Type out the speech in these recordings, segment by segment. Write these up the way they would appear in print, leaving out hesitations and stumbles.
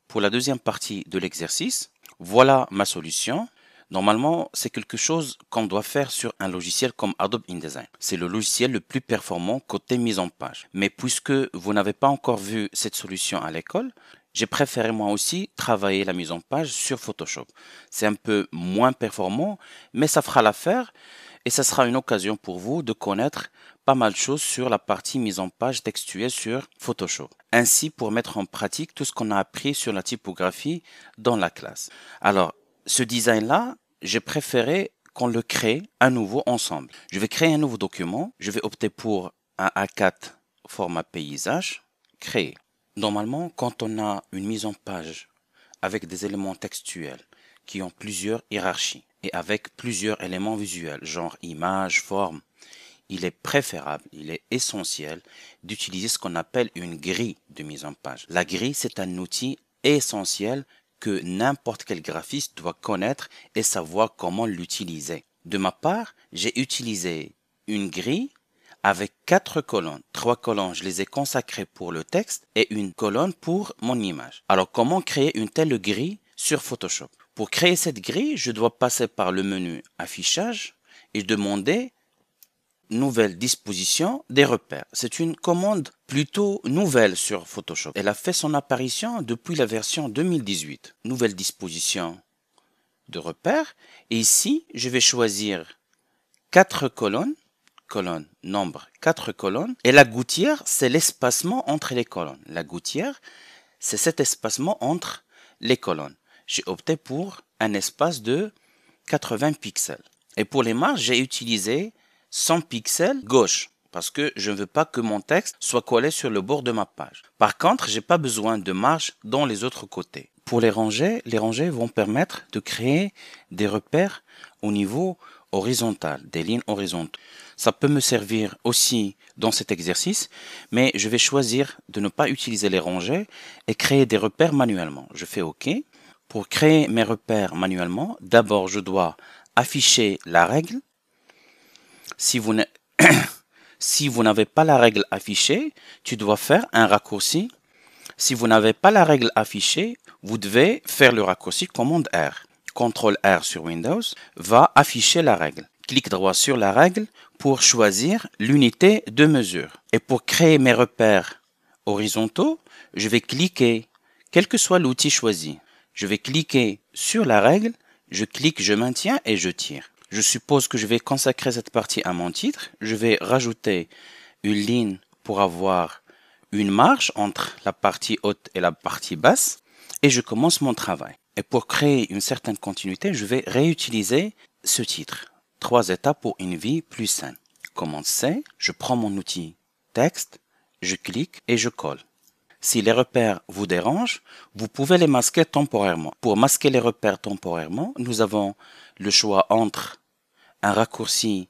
pour la deuxième partie de l'exercice. Voilà ma solution. Normalement, c'est quelque chose qu'on doit faire sur un logiciel comme Adobe InDesign. C'est le logiciel le plus performant côté mise en page. Mais puisque vous n'avez pas encore vu cette solution à l'école, j'ai préféré moi aussi travailler la mise en page sur Photoshop. C'est un peu moins performant, mais ça fera l'affaire et ça sera une occasion pour vous de connaître pas mal de choses sur la partie mise en page textuelle sur Photoshop. Ainsi pour mettre en pratique tout ce qu'on a appris sur la typographie dans la classe. Alors, ce design-là, j'ai préféré qu'on le crée à nouveau ensemble. Je vais créer un nouveau document. Je vais opter pour un A4 format paysage, créer. Normalement, quand on a une mise en page avec des éléments textuels qui ont plusieurs hiérarchies et avec plusieurs éléments visuels, genre image, forme, il est préférable, il est essentiel d'utiliser ce qu'on appelle une grille de mise en page. La grille, c'est un outil essentiel que n'importe quel graphiste doit connaître et savoir comment l'utiliser. De ma part, j'ai utilisé une grille avec 4 colonnes. 3 colonnes, je les ai consacrées pour le texte et une colonne pour mon image. Alors, comment créer une telle grille sur Photoshop? Pour créer cette grille, je dois passer par le menu Affichage et demander Nouvelle disposition des repères. C'est une commande plutôt nouvelle sur Photoshop. Elle a fait son apparition depuis la version 2018. Nouvelle disposition de repères. Et ici, je vais choisir 4 colonnes. Colonne, nombre, 4 colonnes. Et la gouttière, c'est l'espacement entre les colonnes. La gouttière, c'est cet espacement entre les colonnes. J'ai opté pour un espace de 80 pixels. Et pour les marges, j'ai utilisé 100 pixels gauche parce que je ne veux pas que mon texte soit collé sur le bord de ma page. Par contre, j'ai pas besoin de marge dans les autres côtés. Pour les rangées vont permettre de créer des repères au niveau horizontal, des lignes horizontales. Ça peut me servir aussi dans cet exercice, mais je vais choisir de ne pas utiliser les rangées et créer des repères manuellement. Je fais OK. Pour créer mes repères manuellement, d'abord je dois afficher la règle. Si vous n'avez pas la règle affichée, tu dois faire un raccourci. Si vous n'avez pas la règle affichée, vous devez faire le raccourci commande R. CTRL R sur Windows va afficher la règle. Clique droit sur la règle pour choisir l'unité de mesure. Et pour créer mes repères horizontaux, je vais cliquer, quel que soit l'outil choisi. Je vais cliquer sur la règle, je clique, je maintiens et je tire. Je suppose que je vais consacrer cette partie à mon titre. Je vais rajouter une ligne pour avoir une marge entre la partie haute et la partie basse. Et je commence mon travail. Et pour créer une certaine continuité, je vais réutiliser ce titre. 3 étapes pour une vie plus saine. Commande C, je prends mon outil texte, je clique et je colle. Si les repères vous dérangent, vous pouvez les masquer temporairement. Pour masquer les repères temporairement, nous avons le choix entre un raccourci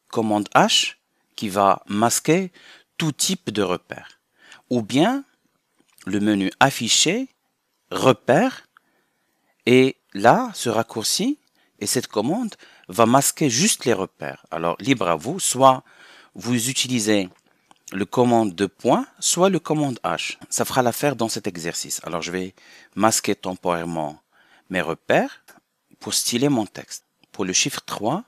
commande H qui va masquer tout type de repères. Ou bien le menu afficher, repères, et là, ce raccourci et cette commande va masquer juste les repères. Alors, libre à vous, soit vous utilisez le commande de point, soit le commande H. Ça fera l'affaire dans cet exercice. Alors, je vais masquer temporairement mes repères pour styler mon texte. Pour le chiffre 3,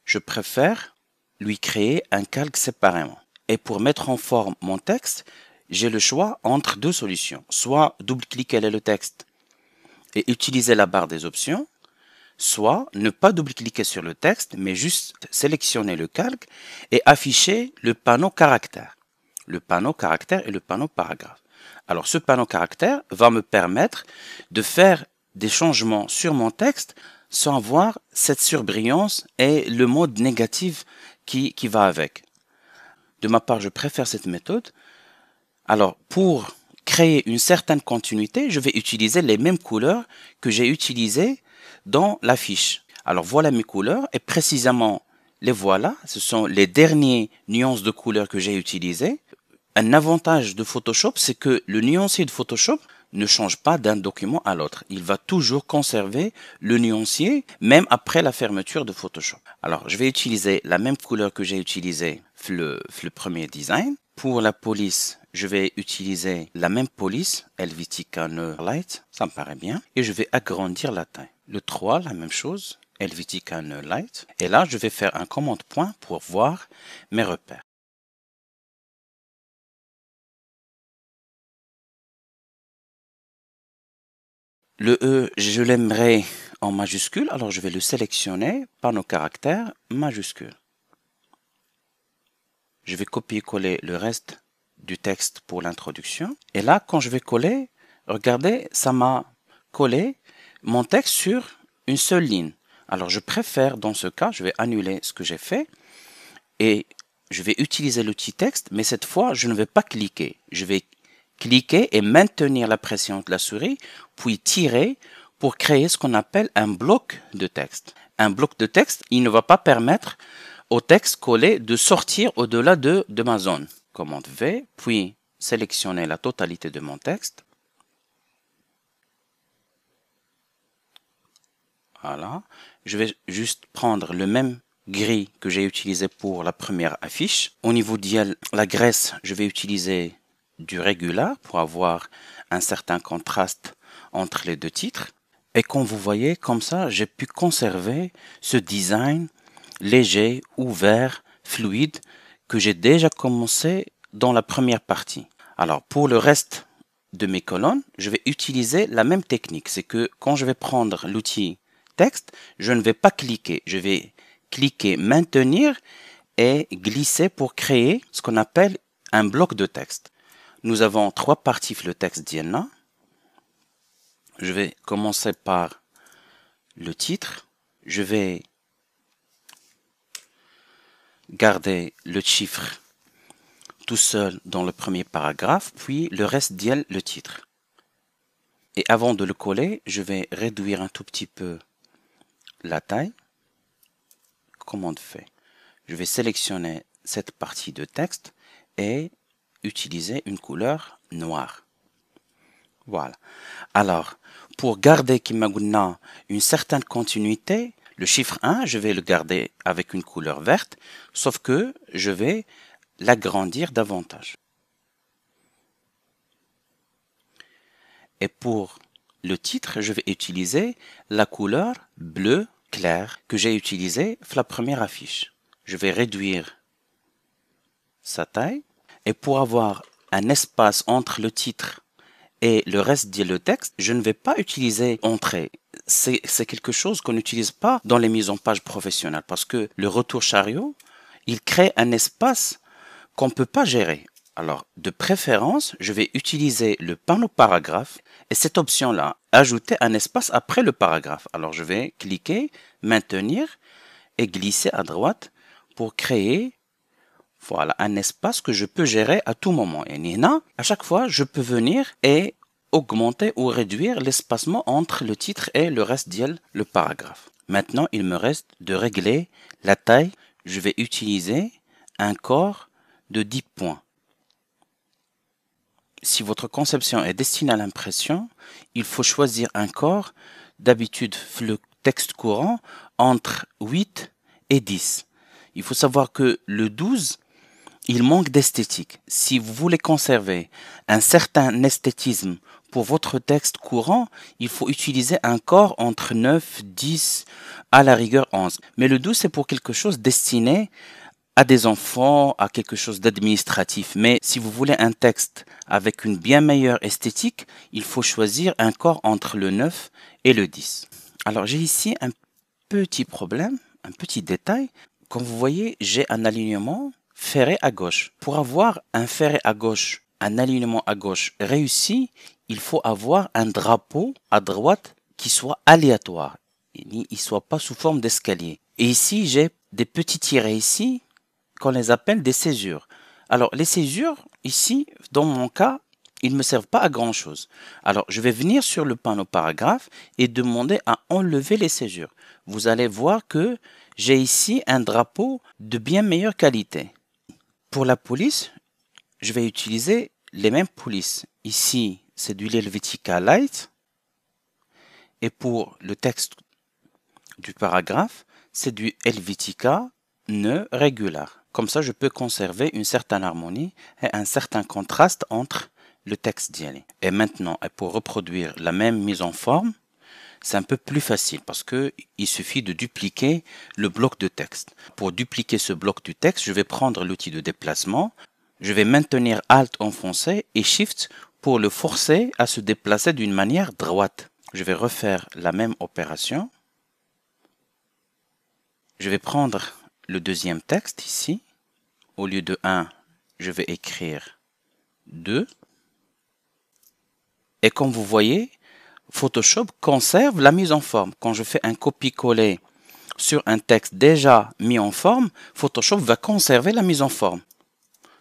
je préfère lui créer un calque séparément. Et pour mettre en forme mon texte, j'ai le choix entre 2 solutions. Soit double-cliquer le texte et utiliser la barre des options, soit ne pas double-cliquer sur le texte, mais juste sélectionner le calque et afficher le panneau caractère. Le panneau caractère et le panneau paragraphe. Alors ce panneau caractère va me permettre de faire des changements sur mon texte sans avoir cette surbrillance et le mode négatif qui va avec. De ma part, je préfère cette méthode. Alors, pour créer une certaine continuité, je vais utiliser les mêmes couleurs que j'ai utilisées dans la fiche. Alors, voilà mes couleurs et précisément, les voilà. Ce sont les dernières nuances de couleurs que j'ai utilisées. Un avantage de Photoshop, c'est que le nuancier de Photoshop ne change pas d'un document à l'autre. Il va toujours conserver le nuancier, même après la fermeture de Photoshop. Alors, je vais utiliser la même couleur que j'ai utilisée le premier design. Pour la police, je vais utiliser la même police, Helvetica Neu Light, ça me paraît bien. Et je vais agrandir la taille. Le 3, la même chose, Helvetica Neu Light. Et là, je vais faire un commande point pour voir mes repères. Le E, je l'aimerais en majuscule, alors je vais le sélectionner par nos caractères majuscules. Je vais copier-coller le reste du texte pour l'introduction. Et là, quand je vais coller, regardez, ça m'a collé mon texte sur une seule ligne. Alors, je préfère, dans ce cas, je vais annuler ce que j'ai fait et je vais utiliser l'outil texte, mais cette fois, je ne vais pas cliquer. Je vais cliquer et maintenir la pression de la souris, puis tirer pour créer ce qu'on appelle un bloc de texte. Un bloc de texte, il ne va pas permettre au texte collé de sortir au-delà de ma zone. Commande V, puis sélectionner la totalité de mon texte. Voilà. Je vais juste prendre le même gris que j'ai utilisé pour la première affiche. Au niveau de la graisse, je vais utiliser du régular pour avoir un certain contraste entre les deux titres. Et comme vous voyez, comme ça, j'ai pu conserver ce design léger, ouvert, fluide, que j'ai déjà commencé dans la première partie. Alors, pour le reste de mes colonnes, je vais utiliser la même technique. C'est que quand je vais prendre l'outil texte, je ne vais pas cliquer. Je vais cliquer maintenir et glisser pour créer ce qu'on appelle un bloc de texte. Nous avons 3 parties le texte d'Ienna. Je vais commencer par le titre. Je vais garder le chiffre tout seul dans le premier paragraphe, puis le reste d'elle le titre. Et avant de le coller, je vais réduire un tout petit peu la taille. Commande fait. Je vais sélectionner cette partie de texte et utiliser une couleur noire. Voilà. Alors, pour garder Kimaguna une certaine continuité, le chiffre 1, je vais le garder avec une couleur verte, sauf que je vais l'agrandir davantage. Et pour le titre, je vais utiliser la couleur bleu clair que j'ai utilisée pour la première affiche. Je vais réduire sa taille. Et pour avoir un espace entre le titre et le reste dit le texte, je ne vais pas utiliser entrée. C'est quelque chose qu'on n'utilise pas dans les mises en page professionnelles parce que le retour chariot, il crée un espace qu'on ne peut pas gérer. Alors, de préférence, je vais utiliser le panneau paragraphe et cette option-là, ajouter un espace après le paragraphe. Alors, je vais cliquer, maintenir et glisser à droite pour créer voilà, un espace que je peux gérer à tout moment. Et Nina, à chaque fois, je peux venir et augmenter ou réduire l'espacement entre le titre et le reste le paragraphe. Maintenant, il me reste de régler la taille. Je vais utiliser un corps de 10 points. Si votre conception est destinée à l'impression, il faut choisir un corps, d'habitude le texte courant, entre 8 et 10. Il faut savoir que le 12, il manque d'esthétique. Si vous voulez conserver un certain esthétisme pour votre texte courant, il faut utiliser un corps entre 9, 10, à la rigueur 11. Mais le 12, c'est pour quelque chose destiné à des enfants, à quelque chose d'administratif. Mais si vous voulez un texte avec une bien meilleure esthétique, il faut choisir un corps entre le 9 et le 10. Alors j'ai ici un petit problème, un petit détail. Comme vous voyez, j'ai un alignement ferré à gauche. Pour avoir un ferré à gauche, un alignement à gauche réussi, il faut avoir un drapeau à droite qui soit aléatoire. Il ne soit pas sous forme d'escalier. Et ici, j'ai des petits tirets ici qu'on les appelle des césures. Alors, les césures, ici, dans mon cas, ils ne me servent pas à grand chose. Alors, je vais venir sur le panneau paragraphe et demander à enlever les césures. Vous allez voir que j'ai ici un drapeau de bien meilleure qualité. Pour la police, je vais utiliser les mêmes polices. Ici, c'est du Helvetica Light. Et pour le texte du paragraphe, c'est du Helvetica Neu Regular. Comme ça, je peux conserver une certaine harmonie et un certain contraste entre le texte d'Yali. Et maintenant, pour reproduire la même mise en forme, c'est un peu plus facile parce que il suffit de dupliquer le bloc de texte. Pour dupliquer ce bloc du texte, je vais prendre l'outil de déplacement. Je vais maintenir Alt enfoncé et Shift pour le forcer à se déplacer d'une manière droite. Je vais refaire la même opération. Je vais prendre le deuxième texte ici. Au lieu de 1, je vais écrire 2. Et comme vous voyez, Photoshop conserve la mise en forme. Quand je fais un copier-coller sur un texte déjà mis en forme, Photoshop va conserver la mise en forme.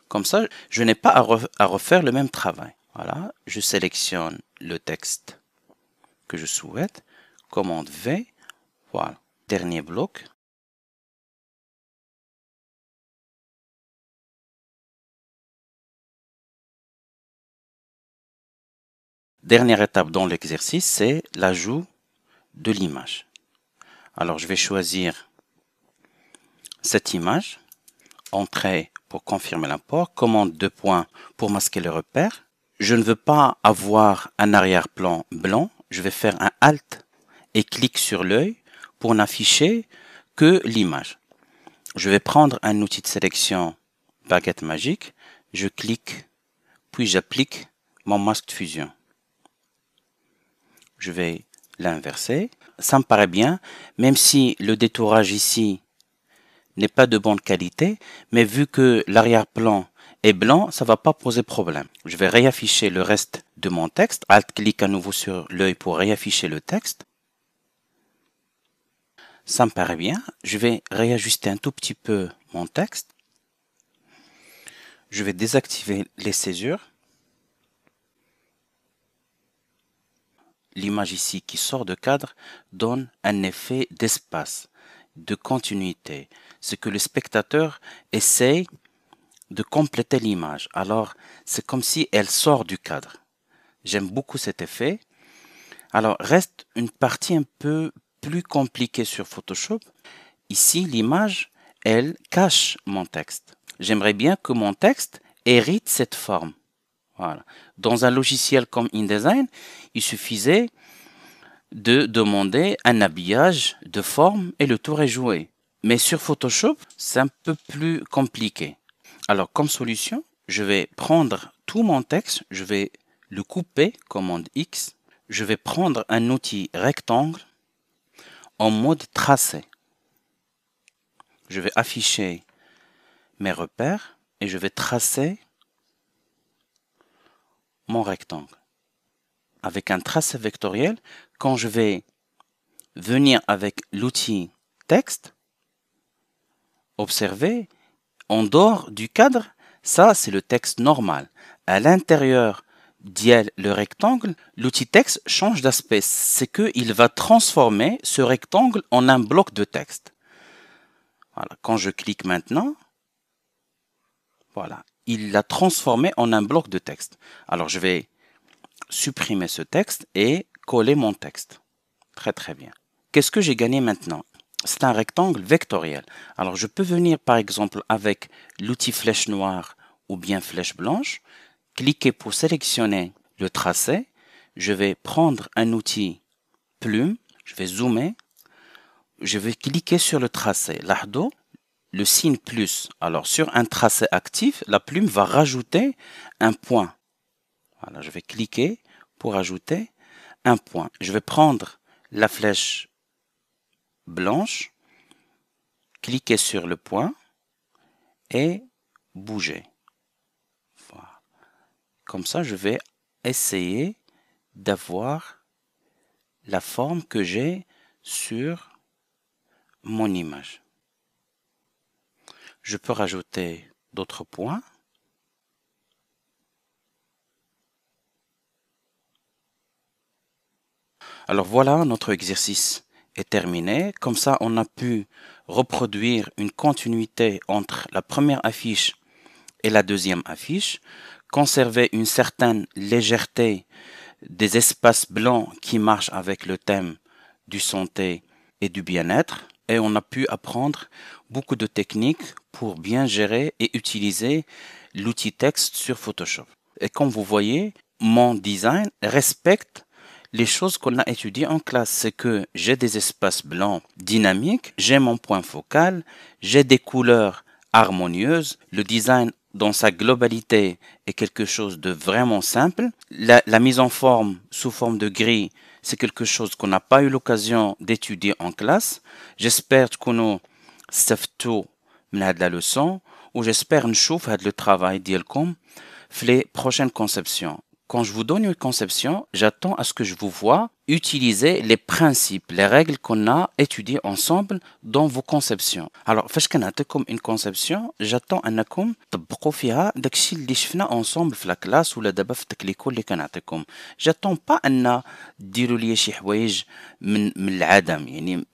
Comme ça, je n'ai pas à refaire le même travail. Voilà, je sélectionne le texte que je souhaite. Commande V. Voilà, dernier bloc. Dernière étape dans l'exercice, c'est l'ajout de l'image. Alors, je vais choisir cette image. Entrée pour confirmer l'import. Commande 2 points pour masquer le repère. Je ne veux pas avoir un arrière-plan blanc. Je vais faire un Alt et clic sur l'œil pour n'afficher que l'image. Je vais prendre un outil de sélection baguette magique. Je clique, puis j'applique mon masque de fusion. Je vais l'inverser. Ça me paraît bien, même si le détourage ici n'est pas de bonne qualité, mais vu que l'arrière-plan est blanc, ça ne va pas poser problème. Je vais réafficher le reste de mon texte. Alt-clic à nouveau sur l'œil pour réafficher le texte. Ça me paraît bien. Je vais réajuster un tout petit peu mon texte. Je vais désactiver les césures. L'image ici qui sort de cadre donne un effet d'espace, de continuité. Ce que le spectateur essaye de compléter l'image. Alors, c'est comme si elle sort du cadre. J'aime beaucoup cet effet. Alors, reste une partie un peu plus compliquée sur Photoshop. Ici, l'image, elle cache mon texte. J'aimerais bien que mon texte hérite cette forme. Voilà. Dans un logiciel comme InDesign, il suffisait de demander un habillage de forme et le tour est joué. Mais sur Photoshop, c'est un peu plus compliqué. Alors, comme solution, je vais prendre tout mon texte, je vais le couper, commande X. Je vais prendre un outil rectangle en mode tracé. Je vais afficher mes repères et je vais tracer mon rectangle. Avec un tracé vectoriel, quand je vais venir avec l'outil texte, observez, en dehors du cadre, ça c'est le texte normal. À l'intérieur le rectangle, l'outil texte change d'aspect. C'est qu'il va transformer ce rectangle en un bloc de texte. Voilà. Quand je clique maintenant, voilà, il l'a transformé en un bloc de texte. Alors je vais supprimer ce texte et coller mon texte. Très très bien. Qu'est-ce que j'ai gagné maintenant? C'est un rectangle vectoriel. Alors je peux venir par exemple avec l'outil flèche noire ou bien flèche blanche, cliquer pour sélectionner le tracé. Je vais prendre un outil plume, je vais zoomer, je vais cliquer sur le tracé. Lahdo, le signe plus. Alors sur un tracé actif, la plume va rajouter un point. Voilà, je vais cliquer pour ajouter un point. Je vais prendre la flèche blanche, cliquer sur le point et bouger. Voilà. Comme ça, je vais essayer d'avoir la forme que j'ai sur mon image. Je peux rajouter d'autres points. Alors voilà, notre exercice est terminé. Comme ça, on a pu reproduire une continuité entre la première affiche et la deuxième affiche, conserver une certaine légèreté des espaces blancs qui marchent avec le thème du santé et du bien-être. et on a pu apprendre beaucoup de techniques pour bien gérer et utiliser l'outil texte sur Photoshop. Et comme vous voyez, mon design respecte les choses qu'on a étudiées en classe. C'est que j'ai des espaces blancs dynamiques, j'ai mon point focal, j'ai des couleurs harmonieuses, le design dans sa globalité est quelque chose de vraiment simple. La mise en forme sous forme de grille, c'est quelque chose qu'on n'a pas eu l'occasion d'étudier en classe. J'espère que nous استفدتوا من هاد la leçon ou j'espère نشوف هاد le travail ديالكم في les prochaines conceptions. Quand je vous donne une conception, j'attends à ce que je vous vois utiliser les principes, les règles qu'on a étudiées ensemble dans vos conceptions. Alors, فاش كنعطيكم une conception, j'attends أنكم تطبقوا فيها داكشي اللي شفنا ensemble في la classe ولا دابا في داك les cours اللي كنعطيكم. J'attends pas أن ديروا لي شي حوايج من العدم، يعني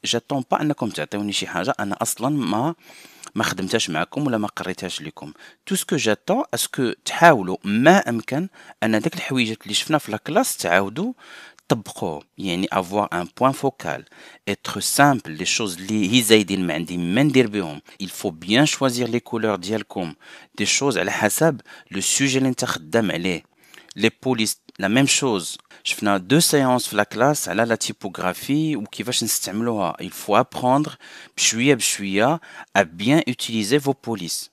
j'attends pas أنكم تعطيوني شي حاجة أنا أصلا ما خدمتهاش معكم ولا ما قريتهاش لكم. تو سكو جاتون اسكو تحاولوا ما امكن ان داك الحويجات اللي شفنا في لا كلاس تعاودوا طبقوه، يعني avoir un point focal, être simple, les choses اللي هي زايدين ما عندي ما ندير بهم. Il faut bien choisir les couleurs ديالكم، des choses على حسب le sujet اللي انت خدام عليه. Les polices, la même chose. شفنا 2 séances في la classe على la typographie وكيفاش نستعملوها. Il faut apprendre بشوية بشوية à bien utiliser vos polices.